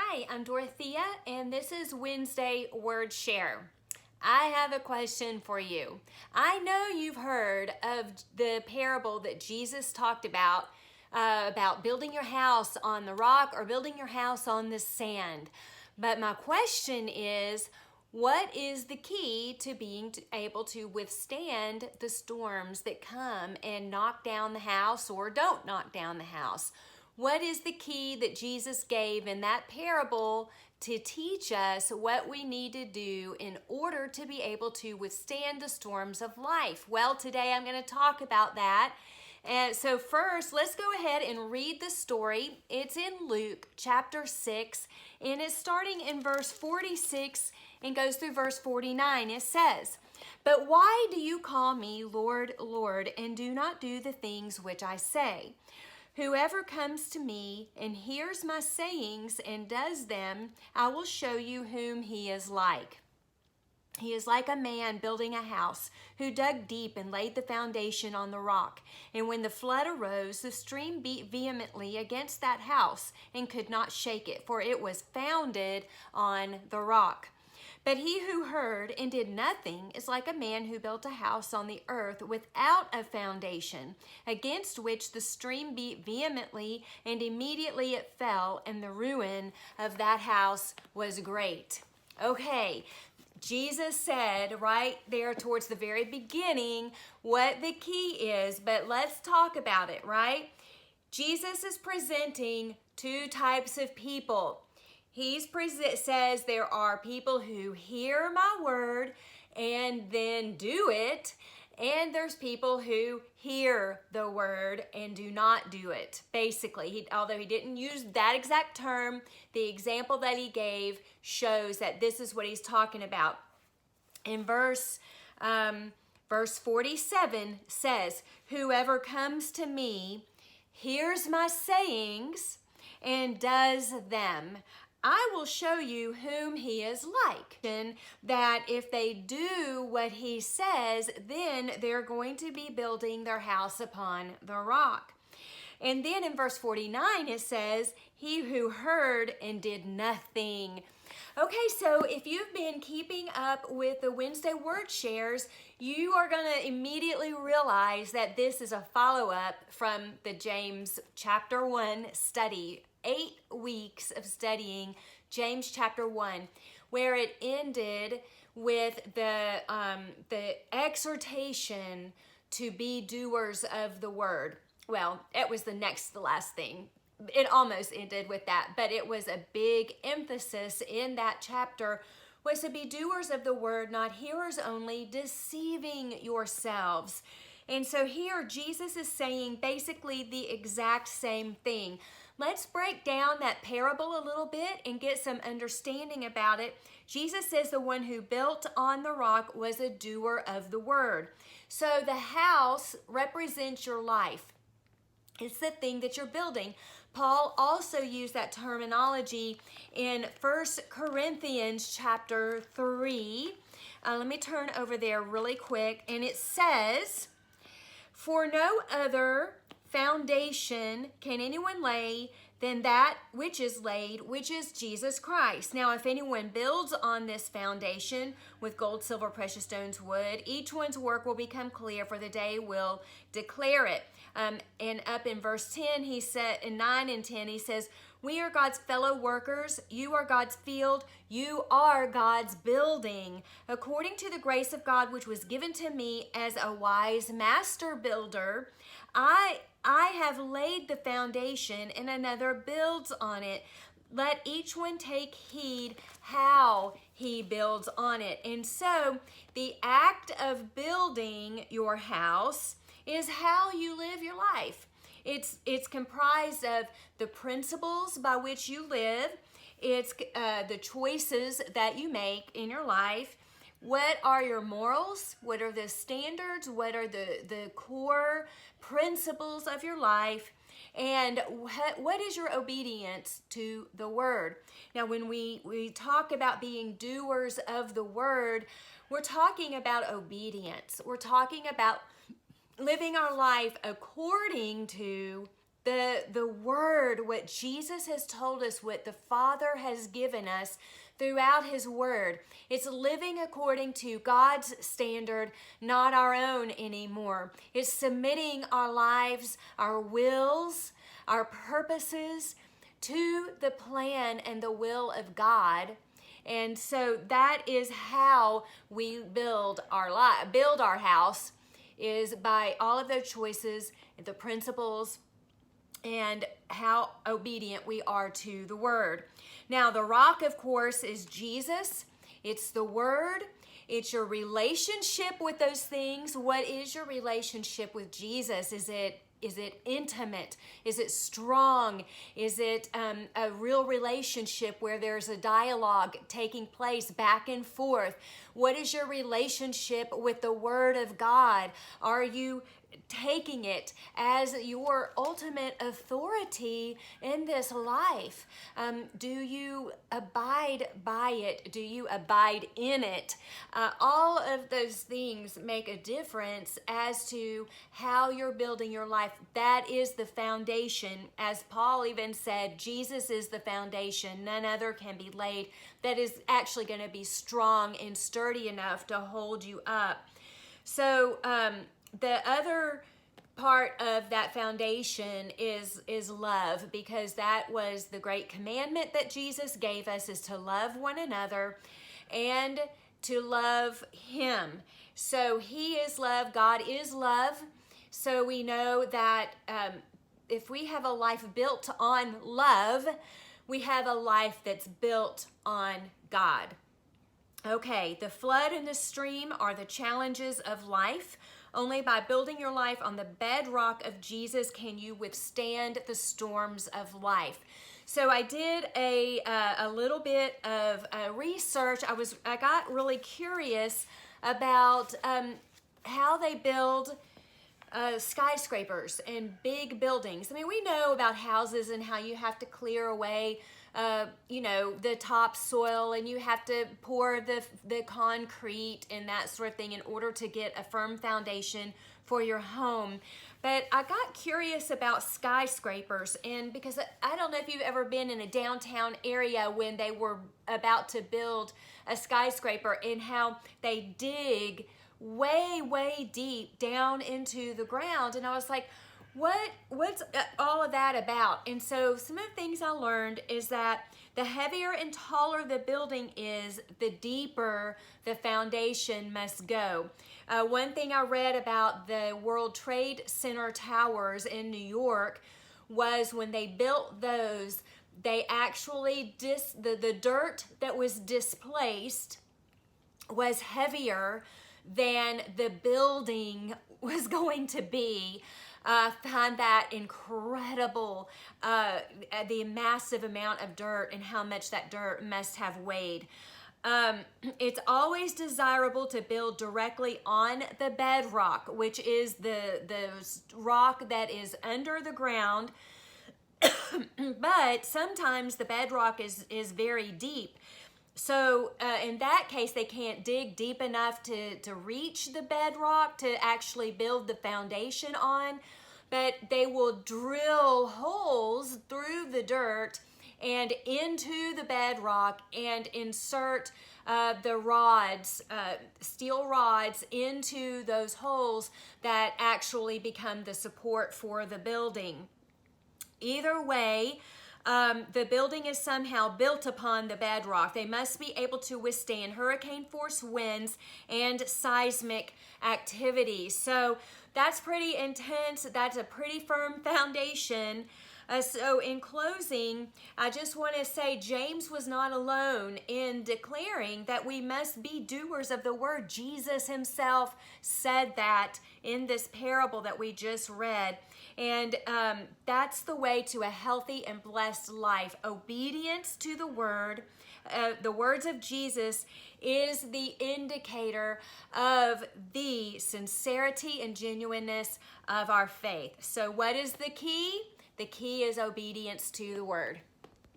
Hi, I'm Dorothea, and this is Wednesday Word Share. I have a question for you. I know you've heard of the parable that Jesus talked about building your house on the rock or building your house on the sand. But my question is, what is the key to being able to withstand the storms that come and knock down the house or don't knock down the house? What is the key that Jesus gave in that parable to teach us what we need to do in order to be able to withstand the storms of life? Well, today I'm going to talk about that. And so first, let's go ahead and read the story. It's in Luke chapter 6, and it's starting in verse 46 and goes through verse 49. It says, "But why do you call me Lord, Lord, and do not do the things which I say? Whoever comes to me and hears my sayings and does them, I will show you whom he is like. He is like a man building a house who dug deep and laid the foundation on the rock. And when the flood arose, the stream beat vehemently against that house and could not shake it, for it was founded on the rock. But he who heard and did nothing is like a man who built a house on the earth without a foundation, against which the stream beat vehemently, and immediately it fell, and the ruin of that house was great." Okay, Jesus said right there towards the very beginning what the key is, but let's talk about it, right? Jesus is presenting two types of people. Says there are people who hear my word and then do it, and there's people who hear the word and do not do it. Basically, although he didn't use that exact term, the example that he gave shows that this is what he's talking about. In verse 47 says, "Whoever comes to me, hears my sayings, and does them, I will show you whom he is like." And that if they do what he says, then they're going to be building their house upon the rock. And then in verse 49, it says, "He who heard and did nothing." Okay, so if you've been keeping up with the Wednesday Word Shares, you are going to immediately realize that this is a follow-up from the James chapter 1 study. 8 weeks of studying James chapter 1, where it ended with the exhortation to be doers of the word. Well, it was the last thing. It almost ended with that, but it was a big emphasis in that chapter was to be doers of the word, not hearers only, deceiving yourselves. And so here Jesus is saying basically the exact same thing. Let's break down that parable a little bit and get some understanding about it. Jesus says the one who built on the rock was a doer of the word. So the house represents your life. It's the thing that you're building. Paul also used that terminology in 1 Corinthians chapter 3. Let me turn over there really quick. And it says, "For no other foundation can anyone lay than that which is laid, which is Jesus Christ. Now, if anyone builds on this foundation with gold, silver, precious stones, wood, each one's work will become clear, for the day will declare it." And up in verse 10, he said, in 9 and 10, he says, "We are God's fellow workers. You are God's field. You are God's building. According to the grace of God, which was given to me as a wise master builder, I have laid the foundation, and another builds on it. Let each one take heed how he builds on it." And so the act of building your house is how you live your life. It's comprised of the principles by which you live. It's the choices that you make in your life. What are your morals? What are the standards? What are the core principles of your life? And what is your obedience to the word? Now, when we talk about being doers of the word, we're talking about obedience. We're talking about living our life according to the word, what Jesus has told us, what the Father has given us throughout his word. It's living according to God's standard, not our own anymore. It's submitting our lives, our wills, our purposes to the plan and the will of God. And so that is how we build our house, is by all of those choices, the principles, and how obedient we are to the word. Now, the rock, of course, is Jesus. It's the word. It's your relationship with those things. What is your relationship with Jesus? Is it intimate? Is it strong? Is it a real relationship where there's a dialogue taking place back and forth? What is your relationship with the Word of God? Are you taking it as your ultimate authority in this life? Do you abide by it? Do you abide in it? All of those things make a difference as to how you're building your life. That is the foundation. As Paul even said, Jesus is the foundation. None other can be laid. That is actually going to be strong and sturdy enough to hold you up. So, the other part of that foundation is love, because that was the great commandment that Jesus gave us, is to love one another and to love him. So he is love, God is love. So we know that if we have a life built on love, we have a life that's built on God. Okay, the flood and the stream are the challenges of life. Only by building your life on the bedrock of Jesus can you withstand the storms of life. So I did a little bit of research. I got really curious about how they build skyscrapers and big buildings. I mean, we know about houses and how you have to clear away the topsoil, and you have to pour the concrete and that sort of thing in order to get a firm foundation for your home. But I got curious about skyscrapers, and because I don't know if you've ever been in a downtown area when they were about to build a skyscraper, and how they dig way, way deep down into the ground. And I was like, what's all of that about? And so some of the things I learned is that the heavier and taller the building is, the deeper the foundation must go. One thing I read about the World Trade Center towers in New York was when they built those, they actually, the dirt that was displaced was heavier than the building was going to be. Find that incredible, the massive amount of dirt and how much that dirt must have weighed. It's always desirable to build directly on the bedrock, which is the rock that is under the ground. But sometimes the bedrock is very deep. So in that case, they can't dig deep enough to reach the bedrock to actually build the foundation on, but they will drill holes through the dirt and into the bedrock and insert the rods, steel rods, into those holes that actually become the support for the building. Either way, the building is somehow built upon the bedrock. They must be able to withstand hurricane force winds and seismic activity. So that's pretty intense. That's a pretty firm foundation. So in closing, I just want to say James was not alone in declaring that we must be doers of the word. Jesus himself said that in this parable that we just read. And that's the way to a healthy and blessed life. Obedience to the word, the words of Jesus, is the indicator of the sincerity and genuineness of our faith. So what is the key? The key is obedience to the word.